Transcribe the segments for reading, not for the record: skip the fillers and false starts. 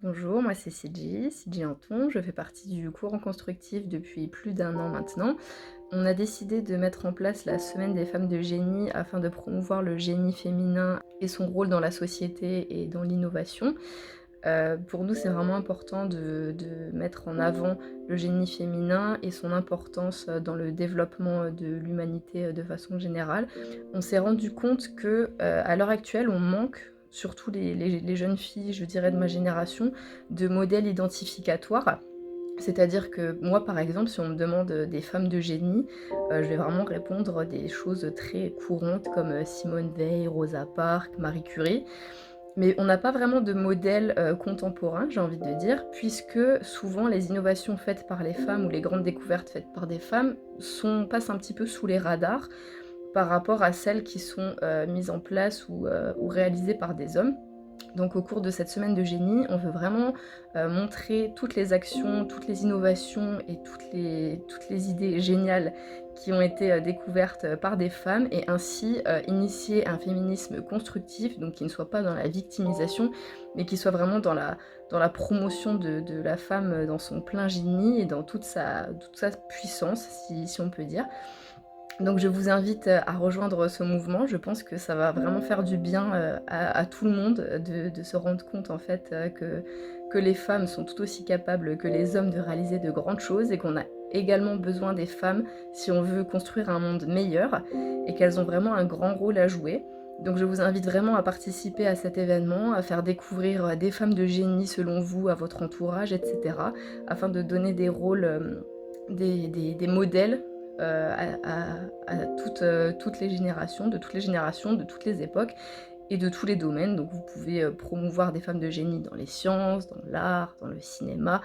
Bonjour, moi c'est Sidi Anton, je fais partie du courant constructif depuis plus d'un an maintenant. On a décidé de mettre en place la Semaine des femmes de génie afin de promouvoir le génie féminin et son rôle dans la société et dans l'innovation. Pour nous, c'est vraiment important de mettre en avant le génie féminin et son importance dans le développement de l'humanité de façon générale. On s'est rendu compte que, à l'heure actuelle, on manque, surtout les jeunes filles, je dirais de ma génération, de modèles identificatoires. C'est-à-dire que moi, par exemple, si on me demande, des femmes de génie, je vais vraiment répondre des choses très courantes comme, Simone Veil, Rosa Parks, Marie Curie. Mais on n'a pas vraiment de modèle, contemporain, j'ai envie de dire, puisque souvent les innovations faites par les femmes ou les grandes découvertes faites par des femmes passent un petit peu sous les radars par rapport à celles qui sont, mises en place ou réalisées par des hommes. Donc au cours de cette semaine de génie, on veut vraiment, montrer toutes les actions, toutes les innovations et toutes les idées géniales qui ont été, découvertes, par des femmes et ainsi, initier un féminisme constructif, donc qui ne soit pas dans la victimisation, mais qui soit vraiment dans la promotion de la femme, dans son plein génie et dans toute sa puissance, si on peut dire. Donc je vous invite, à rejoindre ce mouvement. Je pense que ça va vraiment faire du bien, à tout le monde, de se rendre compte en fait, que les femmes sont tout aussi capables que les hommes de réaliser de grandes choses et qu'on a également besoin des femmes si on veut construire un monde meilleur et qu'elles ont vraiment un grand rôle à jouer. Donc je vous invite vraiment à participer à cet événement, à faire découvrir, des femmes de génie selon vous à votre entourage et cetera, afin de donner des rôles, des modèles à toutes les générations, de toutes les époques et de tous les domaines. Donc vous pouvez promouvoir des femmes de génie dans les sciences, dans l'art, dans le cinéma,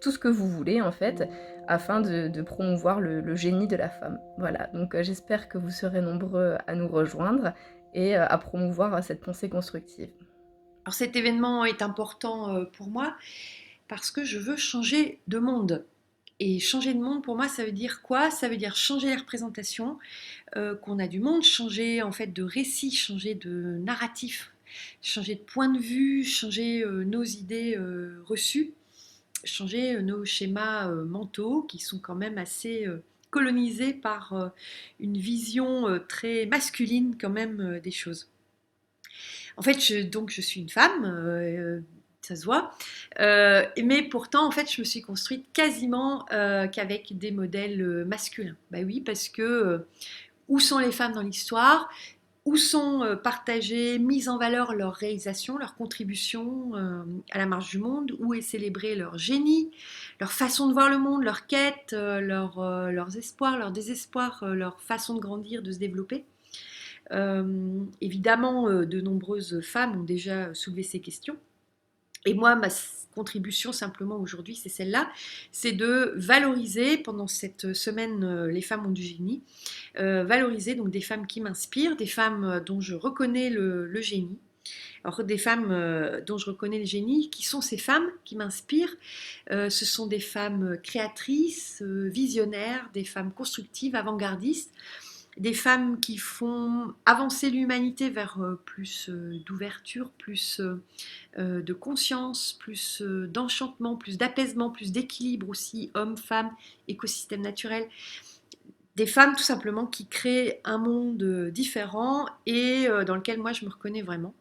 tout ce que vous voulez en fait, afin de promouvoir le génie de la femme. Voilà, donc j'espère que vous serez nombreux à nous rejoindre et à promouvoir cette pensée constructive. Alors cet événement est important pour moi parce que je veux changer de monde. Et changer de monde, pour moi, ça veut dire quoi? Ça veut dire changer les représentations qu'on a du monde, changer en fait de récit, changer de narratif, changer de point de vue, changer nos idées reçues, changer nos schémas mentaux qui sont quand même assez colonisés par une vision très masculine quand même des choses. En fait, donc je suis une femme, ça se voit, mais pourtant, en fait, je me suis construite quasiment qu'avec des modèles masculins. Bah oui, parce que où sont les femmes dans l'histoire? Où sont partagées, mises en valeur leurs réalisations, leurs contributions à la marche du monde? Où est célébré leur génie, leur façon de voir le monde, leur quête, leurs espoirs, leurs désespoirs, leur façon de grandir, de se développer? Évidemment, de nombreuses femmes ont déjà soulevé ces questions. Et moi, ma contribution simplement aujourd'hui, c'est celle-là, c'est de valoriser pendant cette semaine les femmes ont du génie, valoriser donc des femmes qui m'inspirent, des femmes dont je reconnais le génie. Alors des femmes dont je reconnais le génie, qui sont ces femmes qui m'inspirent? Ce sont des femmes créatrices, visionnaires, des femmes constructives, avant-gardistes, des femmes qui font avancer l'humanité vers plus d'ouverture, plus de conscience, plus d'enchantement, plus d'apaisement, plus d'équilibre aussi, hommes, femmes, écosystème naturel. Des femmes tout simplement qui créent un monde différent et dans lequel moi je me reconnais vraiment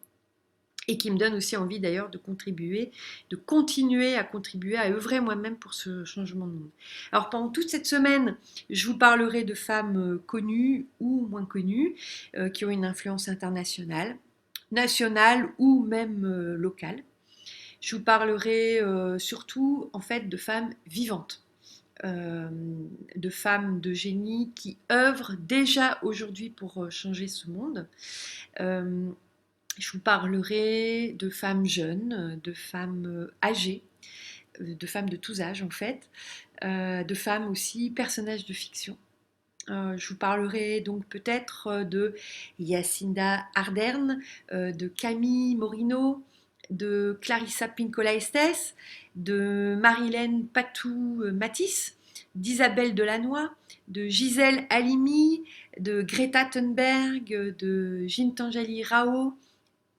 et qui me donne aussi envie d'ailleurs de contribuer, de continuer à contribuer, à œuvrer moi-même pour ce changement de monde. Alors pendant toute cette semaine, je vous parlerai de femmes connues ou moins connues, qui ont une influence internationale, nationale ou même locale. Je vous parlerai surtout en fait de femmes vivantes. euh, de femmes de génie qui œuvrent déjà aujourd'hui pour changer ce monde. Euh, je vous parlerai de femmes jeunes, de femmes âgées, de femmes de tous âges en fait, de femmes aussi personnages de fiction. Je vous parlerai donc peut-être de Jacinda Ardern, de Camille Morino, de Clarissa Pinkola Estés, de Marilène Patou-Matisse, d'Isabelle Delannoy, de Gisèle Halimi, de Greta Thunberg, de Gintangeli Rao,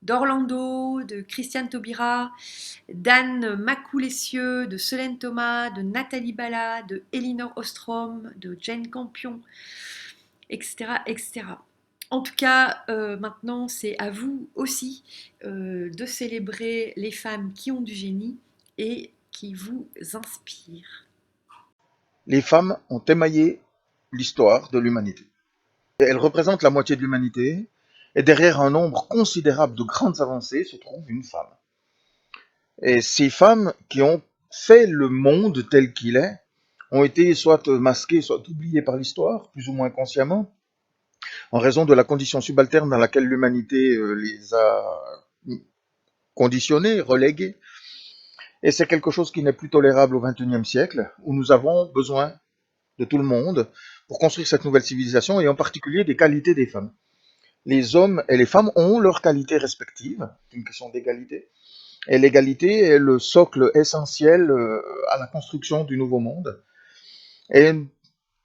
d'Orlando, de Christiane Taubira, d'Anne Macou-Lessieux, de Solène Thomas, de Nathalie Bala, de Elinor Ostrom, de Jane Campion, etc. etc. En tout cas, maintenant, c'est à vous aussi de célébrer les femmes qui ont du génie et qui vous inspirent. Les femmes ont émaillé l'histoire de l'humanité. Elles représentent la moitié de l'humanité, et derrière un nombre considérable de grandes avancées se trouve une femme. Et ces femmes qui ont fait le monde tel qu'il est ont été soit masquées, soit oubliées par l'histoire, plus ou moins consciemment, en raison de la condition subalterne dans laquelle l'humanité les a conditionnées, reléguées. Et c'est quelque chose qui n'est plus tolérable au XXIe siècle, où nous avons besoin de tout le monde pour construire cette nouvelle civilisation, et en particulier des qualités des femmes. Les hommes et les femmes ont leurs qualités respectives, c'est une question d'égalité, et l'égalité est le socle essentiel à la construction du nouveau monde. Et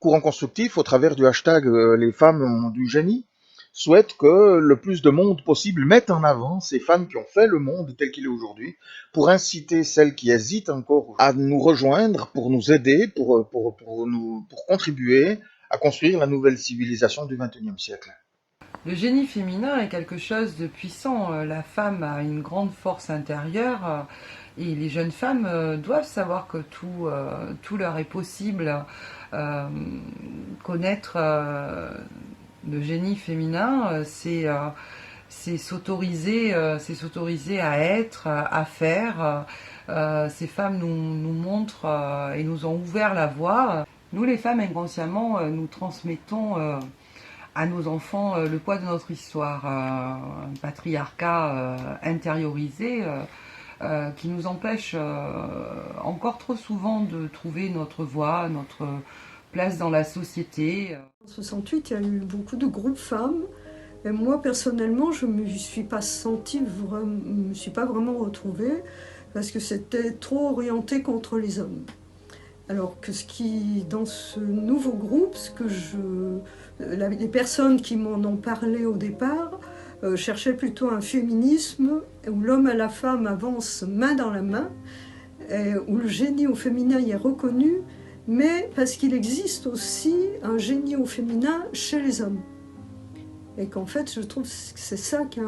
Courant constructif, au travers du hashtag Les femmes ont du génie, souhaite que le plus de monde possible mette en avant ces femmes qui ont fait le monde tel qu'il est aujourd'hui, pour inciter celles qui hésitent encore à nous rejoindre, pour nous aider, pour contribuer à construire la nouvelle civilisation du XXIe siècle. Le génie féminin est quelque chose de puissant. La femme a une grande force intérieure et les jeunes femmes doivent savoir que tout leur est possible. Connaître le génie féminin, c'est s'autoriser à être, à faire. Ces femmes nous montrent et nous ont ouvert la voie. Nous, les femmes, inconsciemment, nous transmettons à nos enfants le poids de notre histoire, un patriarcat intériorisé qui nous empêche encore trop souvent de trouver notre voie, notre place dans la société. En 68, il y a eu beaucoup de groupes femmes. Et moi, personnellement, je ne me suis pas me suis pas vraiment retrouvée parce que c'était trop orienté contre les hommes. Alors que dans ce nouveau groupe, les personnes qui m'en ont parlé au départ cherchaient plutôt un féminisme où l'homme et la femme avancent main dans la main, où le génie au féminin y est reconnu, mais parce qu'il existe aussi un génie au féminin chez les hommes. Et qu'en fait, je trouve que c'est ça qui est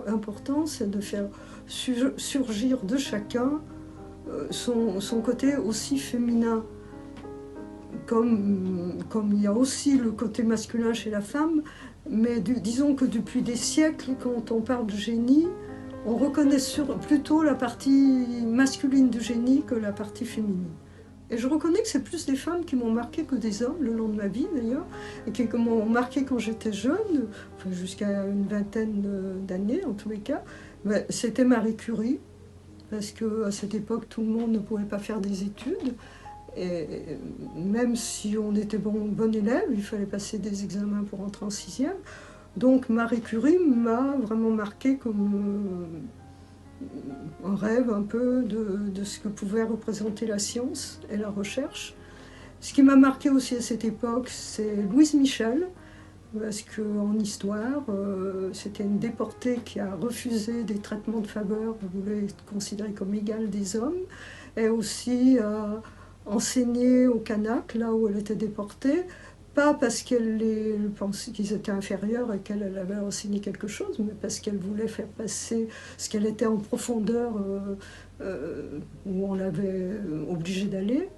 important, c'est de faire surgir de chacun son côté aussi féminin. Comme il y a aussi le côté masculin chez la femme, mais disons que depuis des siècles, quand on parle de génie, on reconnaît plutôt la partie masculine du génie que la partie féminine. Et je reconnais que c'est plus des femmes qui m'ont marqué que des hommes, le long de ma vie d'ailleurs, et qui m'ont marqué quand j'étais jeune, enfin jusqu'à une vingtaine d'années en tous les cas. Mais c'était Marie Curie, parce qu'à cette époque, tout le monde ne pouvait pas faire des études. Et même si on était bon élève, il fallait passer des examens pour entrer en sixième. Donc Marie Curie m'a vraiment marqué comme un rêve un peu de ce que pouvait représenter la science et la recherche. Ce qui m'a marqué aussi à cette époque, c'est Louise Michel, parce qu'en histoire, c'était une déportée qui a refusé des traitements de faveur, elle voulait être considérée comme égale des hommes, et aussi enseigné au Kanak, là où elle était déportée, pas parce qu'elle pensait qu'ils étaient inférieurs et qu'elle avait enseigné quelque chose, mais parce qu'elle voulait faire passer ce qu'elle était en profondeur où on l'avait obligée d'aller,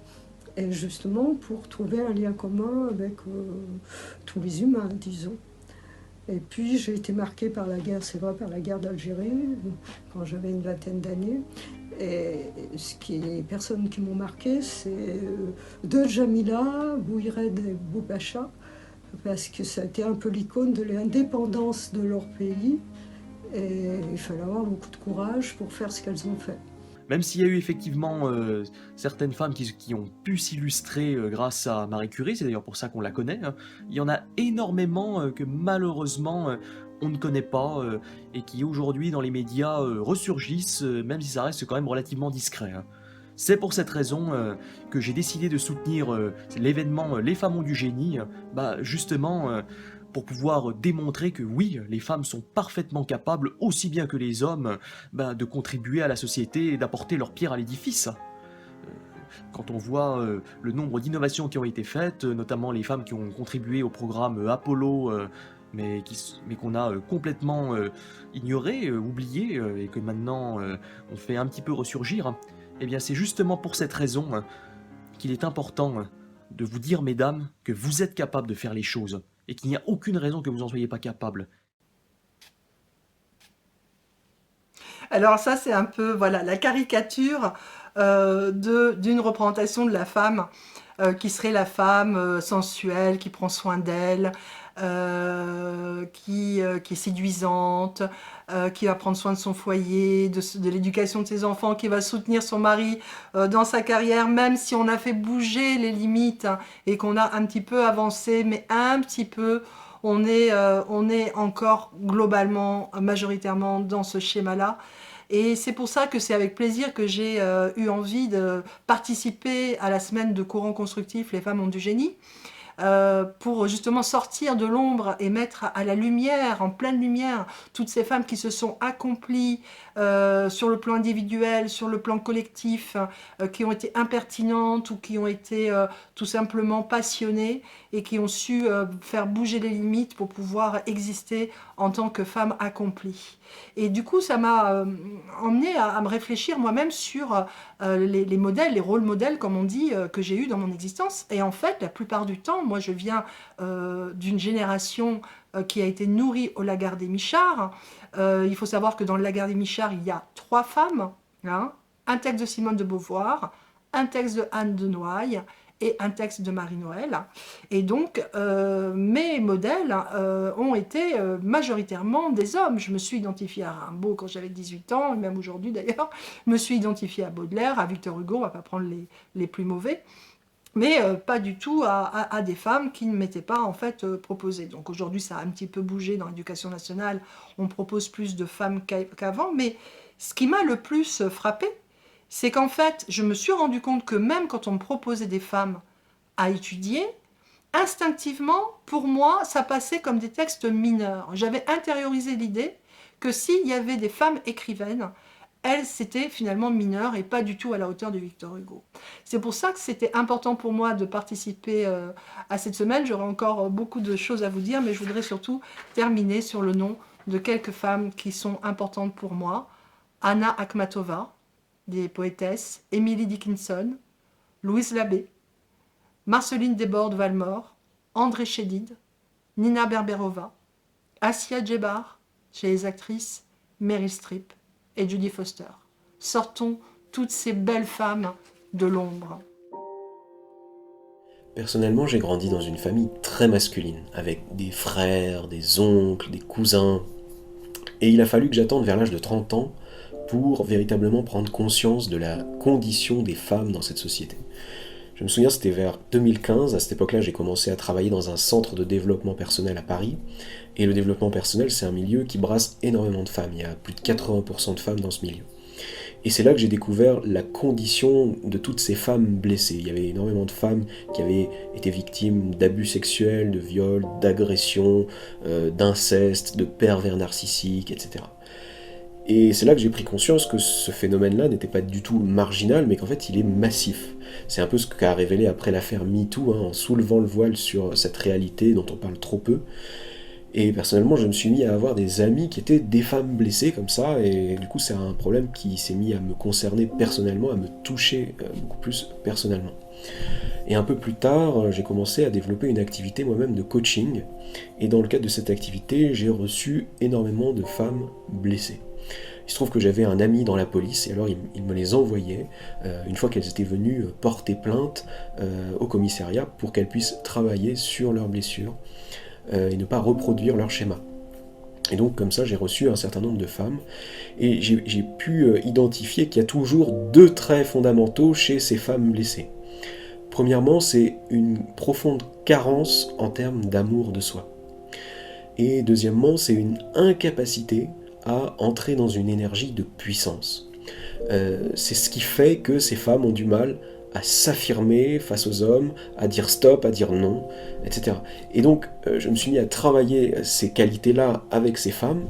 et justement pour trouver un lien commun avec tous les humains, disons. Et puis j'ai été marquée par la guerre, c'est vrai, par la guerre d'Algérie, quand j'avais une vingtaine d'années. Et les personnes qui m'ont marquée, c'est de Jamila, Bouhired et Boubacha, parce que ça a été un peu l'icône de l'indépendance de leur pays. Et il fallait avoir beaucoup de courage pour faire ce qu'elles ont fait. Même s'il y a eu effectivement certaines femmes qui ont pu s'illustrer grâce à Marie Curie, c'est d'ailleurs pour ça qu'on la connaît, hein, il y en a énormément que malheureusement on ne connaît pas et qui aujourd'hui dans les médias ressurgissent, même si ça reste quand même relativement discret. Hein. C'est pour cette raison que j'ai décidé de soutenir l'événement Les Femmes ont du génie, justement pour pouvoir démontrer que oui, les femmes sont parfaitement capables, aussi bien que les hommes, de contribuer à la société et d'apporter leur pierre à l'édifice. Quand on voit le nombre d'innovations qui ont été faites, notamment les femmes qui ont contribué au programme Apollo, mais qu'on a complètement ignoré, oublié, et que maintenant on fait un petit peu ressurgir, eh bien c'est justement pour cette raison qu'il est important de vous dire, mesdames, que vous êtes capables de faire les choses, et qu'il n'y a aucune raison que vous n'en soyez pas capables. Alors ça, c'est un peu la caricature d'une représentation de la femme qui serait la femme sensuelle, qui prend soin d'elle, qui est séduisante, qui va prendre soin de son foyer, de l'éducation de ses enfants, qui va soutenir son mari dans sa carrière, même si on a fait bouger les limites et qu'on a un petit peu avancé, mais un petit peu, on est encore globalement, majoritairement dans ce schéma-là. Et c'est pour ça que c'est avec plaisir que j'ai eu envie de participer à la semaine de courant constructif Les femmes ont du génie, pour justement sortir de l'ombre et mettre à la lumière, en pleine lumière, toutes ces femmes qui se sont accomplies sur le plan individuel, sur le plan collectif, qui ont été impertinentes ou qui ont été tout simplement passionnées et qui ont su faire bouger les limites pour pouvoir exister en tant que femmes accomplies. Et du coup, ça m'a emmené à me réfléchir moi-même sur les modèles, les rôles modèles, comme on dit, que j'ai eu dans mon existence. Et en fait, la plupart du temps, moi je viens d'une génération qui a été nourrie au Lagardère-Michard. Il faut savoir que dans le Lagardère-Michard, il y a 3 femmes, hein, un texte de Simone de Beauvoir, un texte de Anne de Noailles et un texte de Marie-Noël. Et donc, mes modèles ont été majoritairement des hommes. Je me suis identifiée à Rimbaud quand j'avais 18 ans, et même aujourd'hui d'ailleurs. Je me suis identifiée à Baudelaire, à Victor Hugo, on ne va pas prendre les plus mauvais. Mais pas du tout à des femmes qui ne m'étaient pas en fait proposées. Donc aujourd'hui, ça a un petit peu bougé dans l'éducation nationale. On propose plus de femmes qu'avant. Mais ce qui m'a le plus frappée, c'est qu'en fait, je me suis rendu compte que même quand on me proposait des femmes à étudier, instinctivement, pour moi, ça passait comme des textes mineurs. J'avais intériorisé l'idée que s'il y avait des femmes écrivaines, elles, c'était finalement mineures et pas du tout à la hauteur de Victor Hugo. C'est pour ça que c'était important pour moi de participer à cette semaine. J'aurais encore beaucoup de choses à vous dire, mais je voudrais surtout terminer sur le nom de quelques femmes qui sont importantes pour moi. Anna Akhmatova, des poétesses, Emily Dickinson, Louise Labbé, Marceline Desbordes-Valmore, André Chédid, Nina Berberova, Assia Djebar, chez les actrices Meryl Streep et Judy Foster. Sortons toutes ces belles femmes de l'ombre. Personnellement, j'ai grandi dans une famille très masculine, avec des frères, des oncles, des cousins. Et il a fallu que j'attende vers l'âge de 30 ans pour véritablement prendre conscience de la condition des femmes dans cette société. Je me souviens, c'était vers 2015, à cette époque-là, j'ai commencé à travailler dans un centre de développement personnel à Paris. Et le développement personnel, c'est un milieu qui brasse énormément de femmes. Il y a plus de 80% de femmes dans ce milieu. Et c'est là que j'ai découvert la condition de toutes ces femmes blessées. Il y avait énormément de femmes qui avaient été victimes d'abus sexuels, de viols, d'agressions, d'inceste, de pervers narcissiques, etc. Et c'est là que j'ai pris conscience que ce phénomène-là n'était pas du tout marginal, mais qu'en fait il est massif. C'est un peu ce qu'a révélé après l'affaire MeToo, en soulevant le voile sur cette réalité dont on parle trop peu. Et personnellement, je me suis mis à avoir des amis qui étaient des femmes blessées comme ça, et du coup c'est un problème qui s'est mis à me concerner personnellement, à me toucher beaucoup plus personnellement. Et un peu plus tard, j'ai commencé à développer une activité moi-même de coaching, et dans le cadre de cette activité, j'ai reçu énormément de femmes blessées. Il se trouve que j'avais un ami dans la police, et alors il me les envoyait, une fois qu'elles étaient venues porter plainte au commissariat, pour qu'elles puissent travailler sur leurs blessures, et ne pas reproduire leur schéma. Et donc comme ça j'ai reçu un certain nombre de femmes, et j'ai pu identifier qu'il y a toujours 2 traits fondamentaux chez ces femmes blessées. Premièrement, c'est une profonde carence en termes d'amour de soi. Et deuxièmement, c'est une incapacité à entrer dans une énergie de puissance. C'est ce qui fait que ces femmes ont du mal à s'affirmer face aux hommes, à dire stop, à dire non, etc. Et donc, je me suis mis à travailler ces qualités-là avec ces femmes,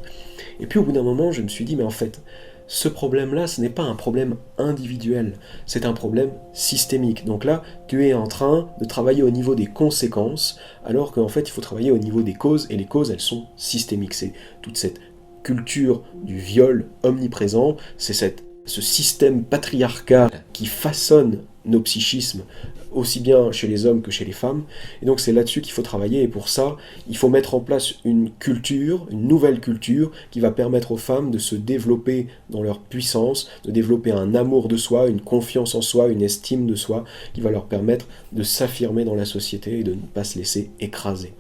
et puis au bout d'un moment, je me suis dit, mais en fait, ce problème-là, ce n'est pas un problème individuel, c'est un problème systémique. Donc là, tu es en train de travailler au niveau des conséquences, alors qu'en fait, il faut travailler au niveau des causes, et les causes, elles sont systémiques. C'est toute cette culture du viol omniprésent, c'est ce système patriarcal qui façonne nos psychismes, aussi bien chez les hommes que chez les femmes, et donc c'est là-dessus qu'il faut travailler, et pour ça, il faut mettre en place une culture, une nouvelle culture, qui va permettre aux femmes de se développer dans leur puissance, de développer un amour de soi, une confiance en soi, une estime de soi, qui va leur permettre de s'affirmer dans la société et de ne pas se laisser écraser.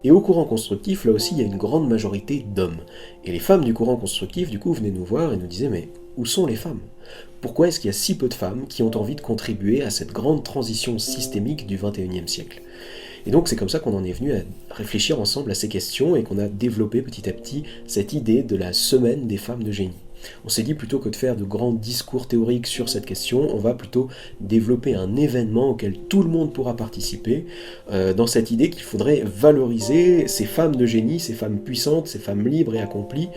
Et au courant constructif, là aussi, il y a une grande majorité d'hommes. Et les femmes du courant constructif, du coup, venaient nous voir et nous disaient « Mais où sont les femmes ? Pourquoi est-ce qu'il y a si peu de femmes qui ont envie de contribuer à cette grande transition systémique du XXIe siècle ?» Et donc c'est comme ça qu'on en est venu à réfléchir ensemble à ces questions et qu'on a développé petit à petit cette idée de la semaine des femmes de génie. On s'est dit, plutôt que de faire de grands discours théoriques sur cette question, on va plutôt développer un événement auquel tout le monde pourra participer, dans cette idée qu'il faudrait valoriser ces femmes de génie, ces femmes puissantes, ces femmes libres et accomplies,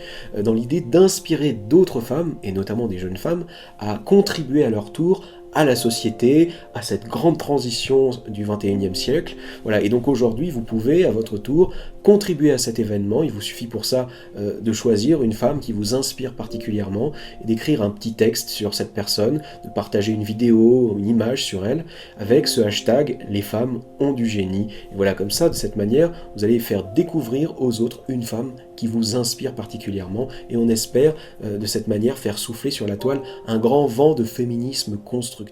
dans l'idée d'inspirer d'autres femmes, et notamment des jeunes femmes, à contribuer à leur tour à la société, à cette grande transition du XXIe siècle. Voilà. Et donc aujourd'hui, vous pouvez, à votre tour, contribuer à cet événement. Il vous suffit pour ça de choisir une femme qui vous inspire particulièrement, et d'écrire un petit texte sur cette personne, de partager une vidéo, une image sur elle, avec ce hashtag « Les femmes ont du génie ». Et voilà, comme ça, de cette manière, vous allez faire découvrir aux autres une femme qui vous inspire particulièrement, et on espère de cette manière faire souffler sur la toile un grand vent de féminisme constructif.